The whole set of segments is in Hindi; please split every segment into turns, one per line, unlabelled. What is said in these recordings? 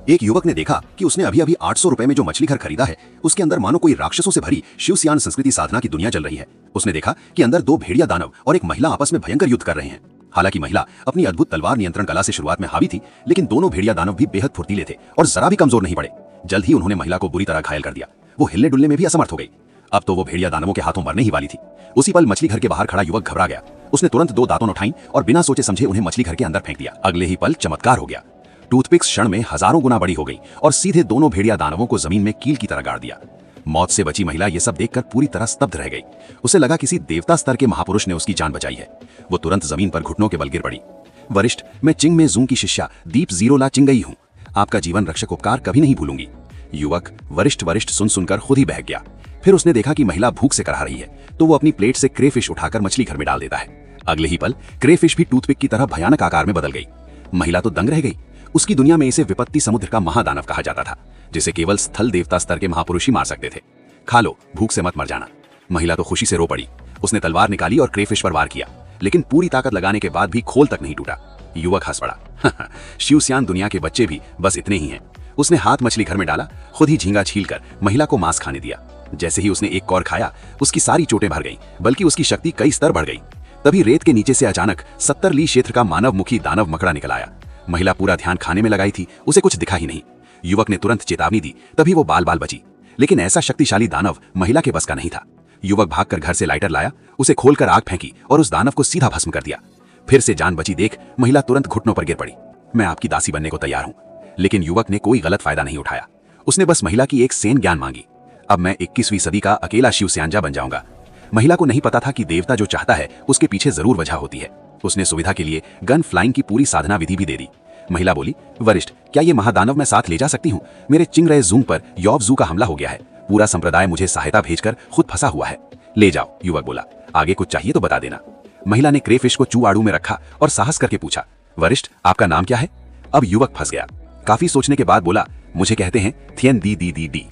एक युवक ने देखा कि उसने अभी अभी 800 रुपए में जो मछली घर खरीदा है उसके अंदर मानो कोई राक्षसों से भरी शिवसियान संस्कृति साधना की दुनिया चल रही है। उसने देखा कि अंदर दो भेड़िया दानव और एक महिला आपस में भयंकर युद्ध कर रहे हैं। हालांकि महिला अपनी अद्भुत तलवार नियंत्रण कला से शुरुआत में हावी थी, लेकिन दोनों भेड़िया दानव भी बेहद फुर्तीले थे और जरा भी कमजोर नहीं पड़े। जल्द ही उन्होंने महिला को बुरी तरह घायल कर दिया। वो हिलने डुलने में भी असमर्थ हो गई। अब तो वो भेड़िया दानवों के हाथों मरने ही वाली थी। उसी पल मछली घर के बाहर खड़ा युवक घबरा गया। उसने तुरंत दो दातुन उठाई और बिना सोचे समझे उन्हें मछली घर के अंदर फेंक दिया। अगले ही पल चमत्कार हो गया। टूथपिक्स क्षण में हजारों गुना बड़ी हो गई और सीधे दोनों भेड़िया दानवों को जमीन में कील की तरह गाड़ दिया। मौत से बची महिला ये सब देखकर पूरी तरह स्तब्ध रह गई। उसे लगा किसी देवता स्तर के महापुरुष ने उसकी जान बचाई है। वो तुरंत जमीन पर घुटनों के बल गिर पड़ी। वरिष्ठ, मैं चिंग में जूंग की शिष्या दीप जीरोला चिंगई हूँ। आपका जीवन रक्षक उपकार कभी नहीं भूलूंगी। युवक वरिष्ठ सुन सुनकर खुद ही बहक गया। फिर उसने देखा कि महिला भूख से कराह रही है, तो वो अपनी प्लेट से क्रेफिश उठाकर मछली घर में डाल देता है। अगले ही पल क्रेफिश भी टूथपिक की तरह भयानक आकार में बदल गई। महिला तो दंग रह गई। उसकी दुनिया में इसे विपत्ति समुद्र का महादानव कहा जाता था, जिसे केवल स्थल देवता स्तर के महापुरुष ही मार सकते थे। खा लो, भूख से मत मर जाना। महिला तो खुशी से रो पड़ी। उसने तलवार निकाली और क्रेफिश पर वार किया, लेकिन पूरी ताकत लगाने के बाद भी खोल तक नहीं टूटा। युवक हंस पड़ा। शिवसियान दुनिया के बच्चे भी बस इतने ही हैं। उसने हाथ मछली घर में डाला, खुद ही झींगा छीलकर महिला को मांस खाने दिया। जैसे ही उसने एक कौर खाया, उसकी सारी चोटें भर गईं, बल्कि उसकी शक्ति कई स्तर बढ़ गई। तभी रेत के नीचे से अचानक 70 ली क्षेत्र का मानव मुखी दानव मकड़ा निकल आया। महिला पूरा ध्यान खाने में लगाई थी, उसे कुछ दिखा ही नहीं। युवक ने तुरंत चेतावनी दी, तभी वो बाल बाल बची। लेकिन ऐसा शक्तिशाली दानव महिला के बस का नहीं था। युवक भागकर घर से लाइटर लाया, उसे खोलकर आग फेंकी और उस दानव को सीधा भस्म कर दिया। फिर से जान बची देख महिला तुरंत घुटनों पर गिर पड़ी। मैं आपकी दासी बनने को तैयार हूं। लेकिन युवक ने कोई गलत फायदा नहीं उठाया। उसने बस महिला की एक सेन ज्ञान मांगी। अब मैं 21वीं सदी का अकेला शिवस्यांजा बन जाऊंगा। महिला को नहीं पता था कि देवता जो चाहता है उसके पीछे जरूर वजह होती है। उसने सुविधा के लिए गन फ्लाइंग की पूरी साधना विधि भी दे दी। महिला बोली, वरिष्ठ, क्या ये महादानव मैं साथ ले जा सकती हूँ? मेरे चिंगरय जूंग पर यौव जू का हमला हो गया है। पूरा संप्रदाय मुझे सहायता भेजकर खुद फंसा हुआ है। ले जाओ। युवक बोला, आगे कुछ चाहिए तो बता देना। महिला ने क्रेफिश को चूआड़ू में रखा और साहस करके पूछा, वरिष्ठ, आपका नाम क्या है? अब युवक फंस गया। काफी सोचने के बाद बोला, मुझे कहते हैं थियन दी दी दी डी।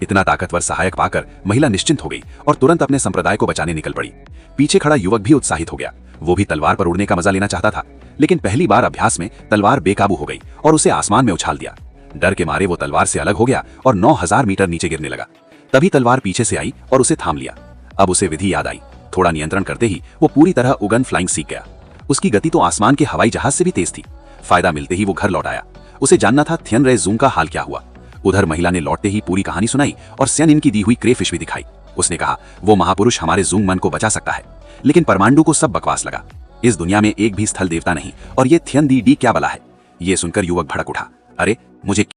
इतना ताकतवर सहायक पाकर महिला निश्चिंत हो गई और तुरंत अपने संप्रदाय को बचाने निकल पड़ी। पीछे खड़ा युवक भी उत्साहित हो गया। वो भी तलवार पर उड़ने का मजा लेना चाहता था, लेकिन पहली बार अभ्यास में तलवार बेकाबू हो गई और उसे आसमान में उछाल दिया। डर के मारे वो तलवार से अलग हो गया और 9000 मीटर नीचे गिरने लगा। तभी तलवार पीछे से आई और उसे थाम लिया। अब उसे विधि याद आई। थोड़ा नियंत्रण करते ही वो पूरी तरह उगन फ्लाइंग सीख गया। उसकी गति तो आसमान के हवाई जहाज से भी तेज थी। फायदा मिलते ही वो घर लौट आया। उसे जानना था थियन रे जूंग का हाल क्या हुआ। उधर महिला ने लौटते ही पूरी कहानी सुनाई और सेन इनकी दी हुई क्रेफिश भी दिखाई। उसने कहा, वो महापुरुष हमारे जूंग मन को बचा सकता है। लेकिन परमांडु को सब बकवास लगा। इस दुनिया में एक भी स्थल देवता नहीं और ये थियन दी डी क्या बला है। ये सुनकर युवक भड़क उठा, अरे मुझे